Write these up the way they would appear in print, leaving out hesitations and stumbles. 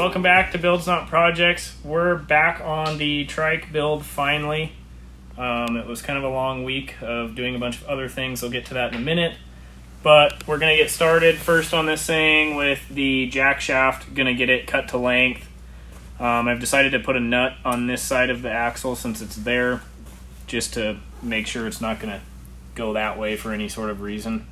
welcome back to Builds Not Projects. We're back on the trike build finally. It was kind of a long week of doing a bunch of other things. I'll get to that in a minute. But we're going to get started first on this thing with the jack shaft. Going to get it cut to length. I've decided to put a nut on this side of the axle since it's there, just to make sure it's not going to go that way for any sort of reason.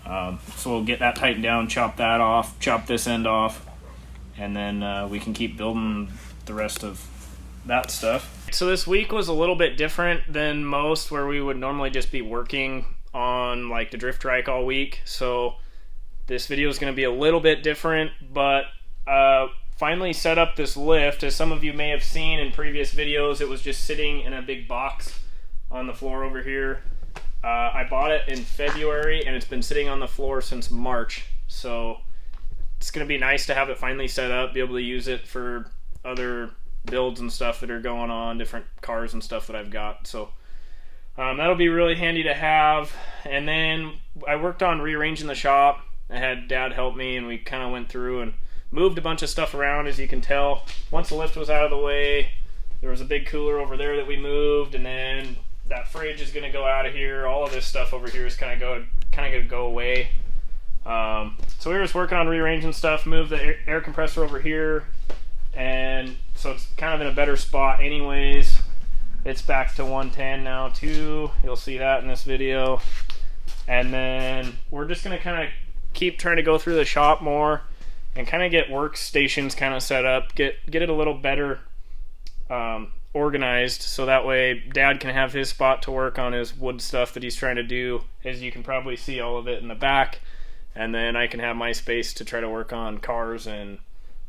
So we'll get that tightened down, chop that off, chop this end off, and then we can keep building the rest of that stuff. So this week was a little bit different than most, where we would normally just be working on like the drift trike all week. So this video is going to be a little bit different, but finally set up this lift. As some of you may have seen in previous videos, it was just sitting in a big box on the floor over here. I bought it in February and it's been sitting on the floor since March. So it's going to be nice to have it finally set up, be able to use it for other builds and stuff that are going on, different cars and stuff that I've got. So that'll be really handy to have. And then I worked on rearranging the shop. I had Dad help me, and we kind of went through and moved a bunch of stuff around, as you can tell. Once the lift was out of the way, there was a big cooler over there that we moved, and then that fridge is going to go out of here. All of this stuff over here is kind of going to go away. So we were just working on rearranging stuff, moved the air compressor over here, and so it's kind of in a better spot anyways. It's back to 110 now too. You'll see that in this video. And then we're just going to kind of keep trying to go through the shop more and kind of get workstations kind of set up, get it a little better organized, so that way Dad can have his spot to work on his wood stuff that he's trying to do. As you can probably see, all of it in the back. And then I can have my space to try to work on cars and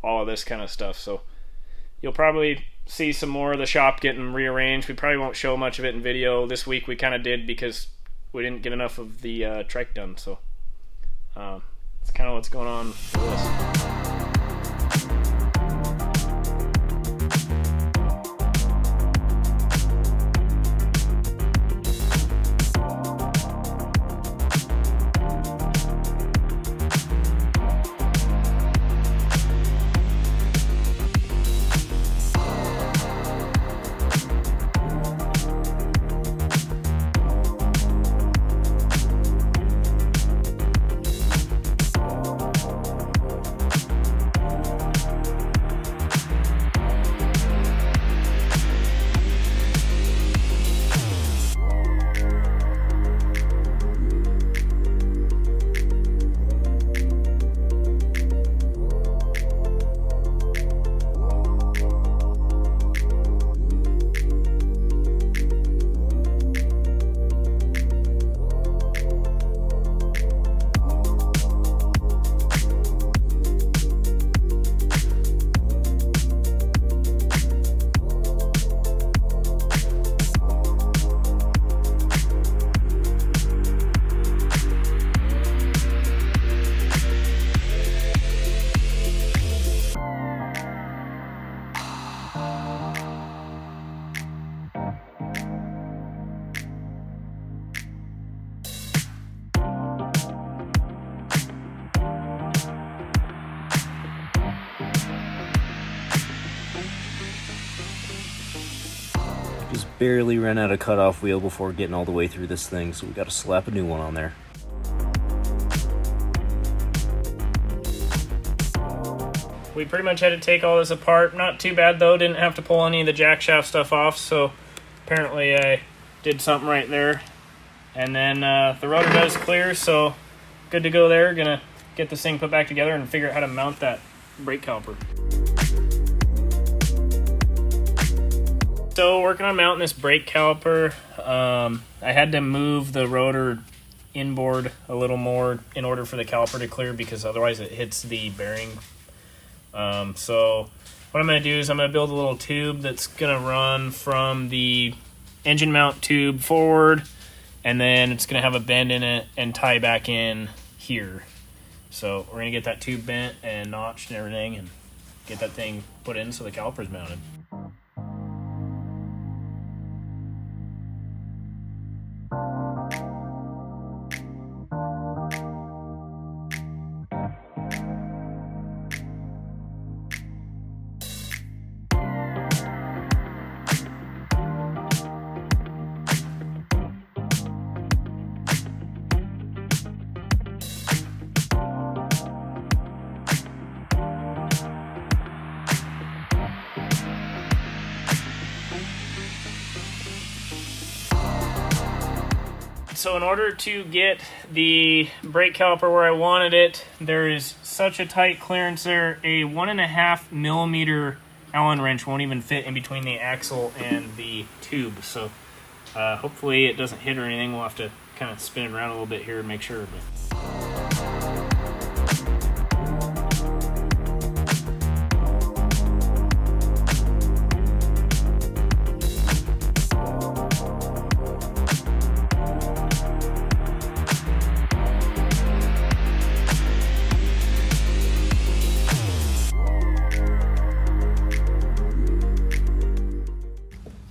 all of this kind of stuff. So you'll probably see some more of the shop getting rearranged. We probably won't show much of it in video. This week we kind of did because we didn't get enough of the trike done. So it's kind of what's going on for this. Just barely ran out of cutoff wheel before getting all the way through this thing, so we got to slap a new one on there. We pretty much had to take all this apart. Not too bad though, didn't have to pull any of the jack shaft stuff off, so apparently I did something right there. And then the rotor does clear, so good to go there. Gonna get this thing put back together and figure out how to mount that brake caliper. So working on mounting this brake caliper, I had to move the rotor inboard a little more in order for the caliper to clear, because otherwise it hits the bearing. So what I'm going to do is I'm going to build a little tube that's going to run from the engine mount tube forward, and then it's going to have a bend in it and tie back in here. So we're going to get that tube bent and notched and everything and get that thing put in so the caliper's mounted. So in order to get the brake caliper where I wanted it, there is such a tight clearance there. A 1.5 millimeter Allen wrench won't even fit in between the axle and the tube. So hopefully it doesn't hit or anything. We'll have to kind of spin it around a little bit here and make sure.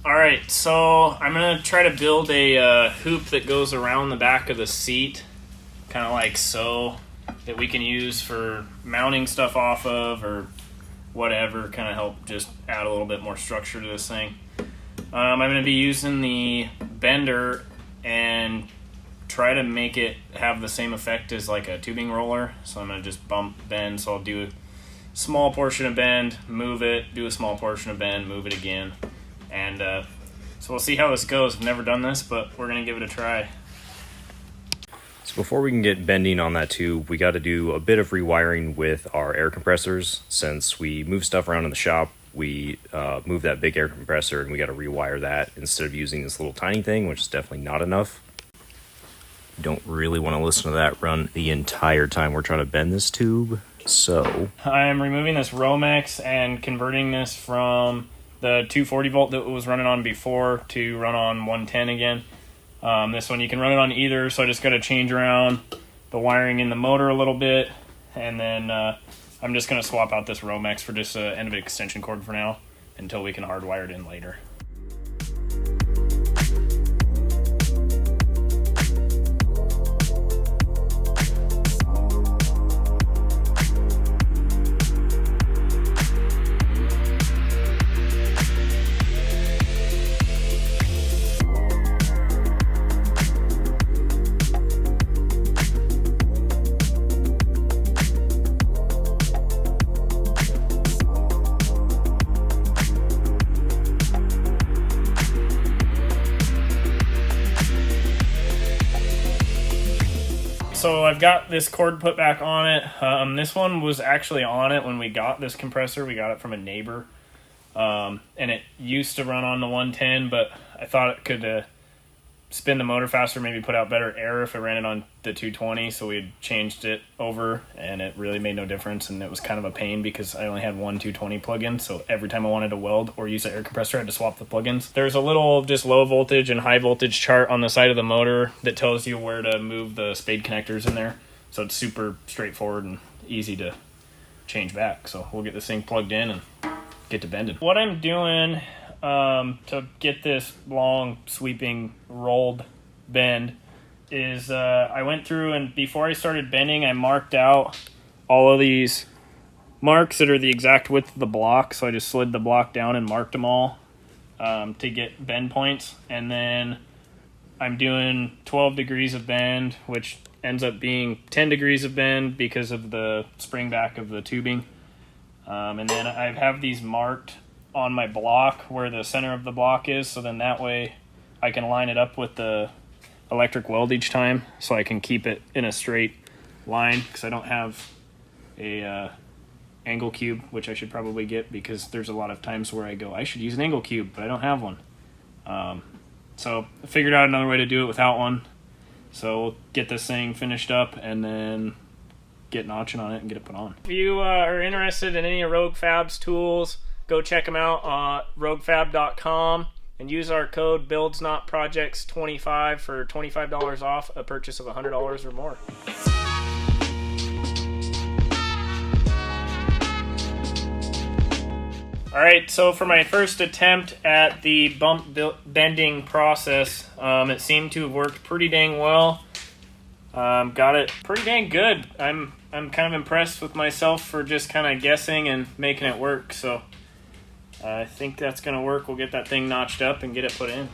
Alright, so I'm going to try to build a hoop that goes around the back of the seat, kind of like so, that we can use for mounting stuff off of or whatever, kind of help just add a little bit more structure to this thing. I'm going to be using the bender and try to make it have the same effect as like a tubing roller. So I'm going to just bend, so I'll do a small portion of bend, move it, do a small portion of bend, move it again. And so we'll see how this goes. I've never done this, but we're going to give it a try. So before we can get bending on that tube, we got to do a bit of rewiring with our air compressors. Since we move stuff around in the shop, we move that big air compressor and we got to rewire that instead of using this little tiny thing, which is definitely not enough. You don't really want to listen to that run the entire time we're trying to bend this tube. So I'm removing this Romex and converting this from the 240 volt that was running on before to run on 110 again. This one you can run it on either, so I just got to change around the wiring in the motor a little bit, and then I'm just going to swap out this Romex for just an end of extension cord for now until we can hardwire it in later. So I've got this cord put back on it. This one was actually on it when we got this compressor. We got it from a neighbor. And it used to run on the 110, but I thought it could spin the motor faster, maybe put out better air if it ran it on the 220. So we changed it over, and it really made no difference. And it was kind of a pain because I only had one 220 plug-in. So every time I wanted to weld or use the air compressor, I had to swap the plugins. There's a little just low voltage and high voltage chart on the side of the motor that tells you where to move the spade connectors in there. So it's super straightforward and easy to change back. So we'll get this thing plugged in and get to bending. What I'm doing to get this long sweeping rolled bend is I went through, and before I started bending, I marked out all of these marks that are the exact width of the block. So I just slid the block down and marked them all to get bend points. And then I'm doing 12 degrees of bend, which ends up being 10 degrees of bend because of the spring back of the tubing. And then I have these marked on my block where the center of the block is, so then that way I can line it up with the electric weld each time, so I can keep it in a straight line, because I don't have a angle cube, which I should probably get, because there's a lot of times where I go, I should use an angle cube, but I don't have one. So I figured out another way to do it without one. So we'll get this thing finished up and then get notching on it and get it put on. If you are interested in any of Rogue Fab's tools, go check them out at roguefab.com and use our code BuildsNotProjects25 for $25 off a purchase of $100 or more. Alright, so for my first attempt at the bump bending process, it seemed to have worked pretty dang well. Got it pretty dang good. I'm kind of impressed with myself for just kind of guessing and making it work. So I think that's going to work. We'll get that thing notched up and get it put in.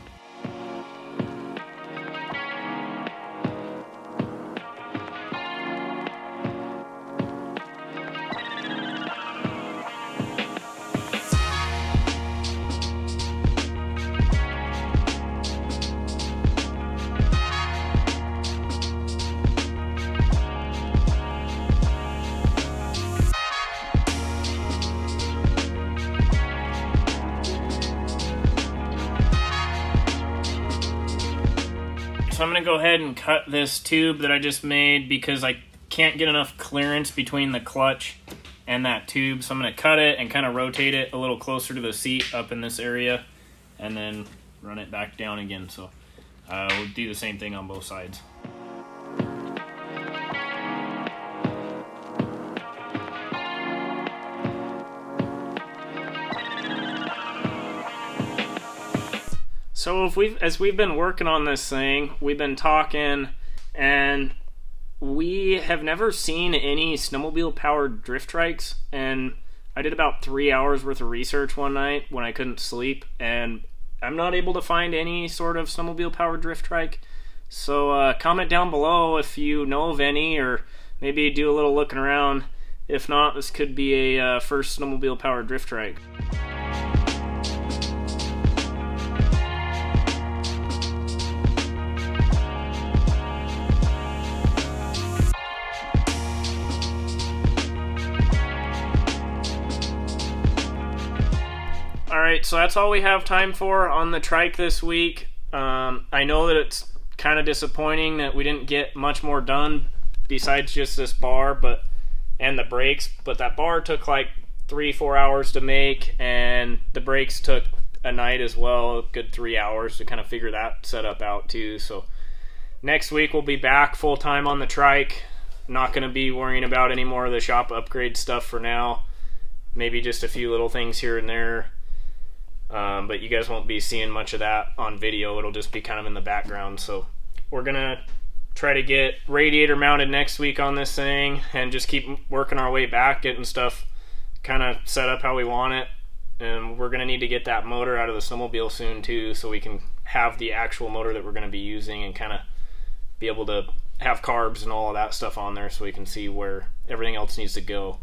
so I'm going to go ahead and cut this tube that I just made because I can't get enough clearance between the clutch and that tube. So I'm going to cut it and kind of rotate it a little closer to the seat up in this area and then run it back down again. So we'll do the same thing on both sides. So as we've been working on this thing, we've been talking, and we have never seen any snowmobile powered drift trikes. And I did about 3 hours worth of research one night when I couldn't sleep, and I'm not able to find any sort of snowmobile powered drift trike. So comment down below if you know of any, or maybe do a little looking around. If not, this could be a first snowmobile powered drift trike. Alright, so that's all we have time for on the trike this week. I know that it's kind of disappointing that we didn't get much more done besides just this bar and the brakes, but that bar took like 3-4 hours to make, and the brakes took a night as well, a good 3 hours to kind of figure that setup out too. So next week we'll be back full time on the trike. Not going to be worrying about any more of the shop upgrade stuff for now. Maybe just a few little things here and there. But you guys won't be seeing much of that on video. It'll just be kind of in the background. So we're gonna try to get radiator mounted next week on this thing and just keep working our way back, getting stuff kind of set up how we want it. And we're gonna need to get that motor out of the snowmobile soon too, so we can have the actual motor that we're gonna be using and kind of be able to have carbs and all of that stuff on there so we can see where everything else needs to go.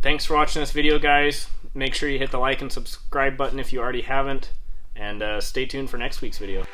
Thanks for watching this video, guys. Make sure you hit the like and subscribe button if you already haven't, and stay tuned for next week's video.